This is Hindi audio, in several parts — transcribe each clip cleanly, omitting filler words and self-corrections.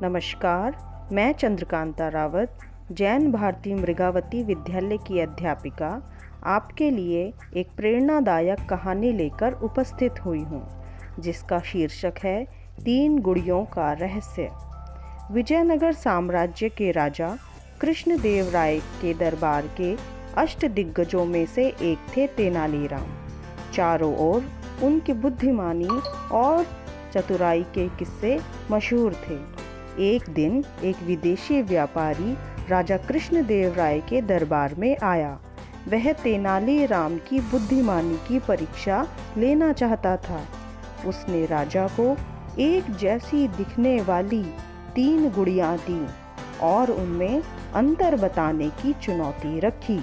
नमस्कार, मैं चंद्रकांता रावत, जैन भारती मृगावती विद्यालय की अध्यापिका आपके लिए एक प्रेरणादायक कहानी लेकर उपस्थित हुई हूँ, जिसका शीर्षक है 3 गुड़ियों का रहस्य। विजयनगर साम्राज्य के राजा कृष्णदेव राय के दरबार के अष्टदिग्गजों में से एक थे तेनालीराम। चारों ओर उनकी बुद्धिमानी और चतुराई के किस्से मशहूर थे। एक दिन एक विदेशी व्यापारी राजा कृष्णदेव राय के दरबार में आया। वह तेनालीराम की बुद्धिमानी की परीक्षा लेना चाहता था। उसने राजा को एक जैसी दिखने वाली 3 गुड़ियाँ दी और उनमें अंतर बताने की चुनौती रखी।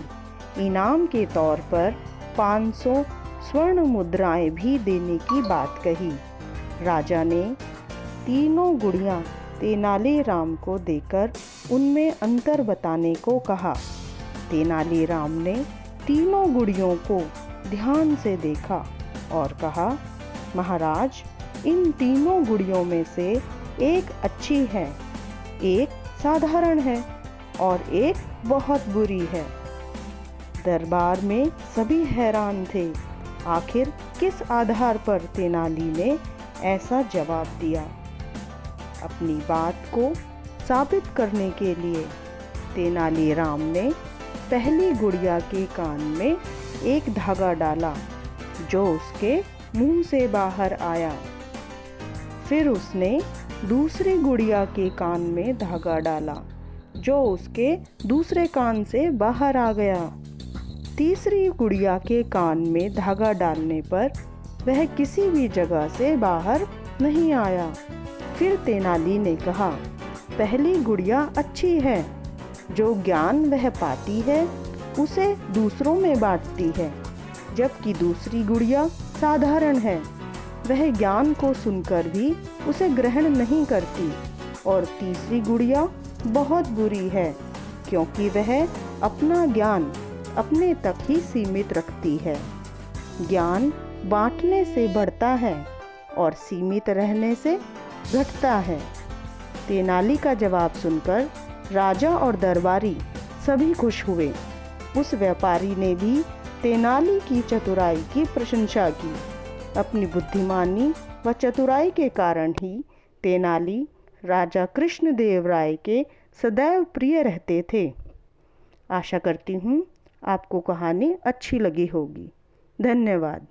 इनाम के तौर पर 500 स्वर्ण मुद्राएं भी देने की बात कही। राजा ने तीनों गुड़ियाँ तेनालीराम को देकर उनमें अंतर बताने को कहा। तेनालीराम ने तीनों गुड़ियों को ध्यान से देखा और कहा, महाराज, इन तीनों गुड़ियों में से एक अच्छी है, एक साधारण है और एक बहुत बुरी है। दरबार में सभी हैरान थे। आखिर किस आधार पर तेनाली ने ऐसा जवाब दिया? अपनी बात को साबित करने के लिए तेनालीराम ने पहली गुड़िया के कान में एक धागा डाला, जो उसके मुंह से बाहर आया। फिर उसने दूसरी गुड़िया के कान में धागा डाला, जो उसके दूसरे कान से बाहर आ गया। तीसरी गुड़िया के कान में धागा डालने पर वह किसी भी जगह से बाहर नहीं आया। फिर तेनाली ने कहा, पहली गुड़िया अच्छी है, जो ज्ञान वह पाती है उसे दूसरों में बांटती है, जबकि दूसरी गुड़िया साधारण है, वह ज्ञान को सुनकर भी उसे ग्रहण नहीं करती। और तीसरी गुड़िया बहुत बुरी है, क्योंकि वह अपना ज्ञान अपने तक ही सीमित रखती है। ज्ञान बांटने से बढ़ता है और सीमित रहने से घटता है। तेनाली का जवाब सुनकर राजा और दरबारी सभी खुश हुए। उस व्यापारी ने भी तेनाली की चतुराई की प्रशंसा की। अपनी बुद्धिमानी व चतुराई के कारण ही तेनाली राजा कृष्णदेव राय के सदैव प्रिय रहते थे। आशा करती हूँ आपको कहानी अच्छी लगी होगी। धन्यवाद।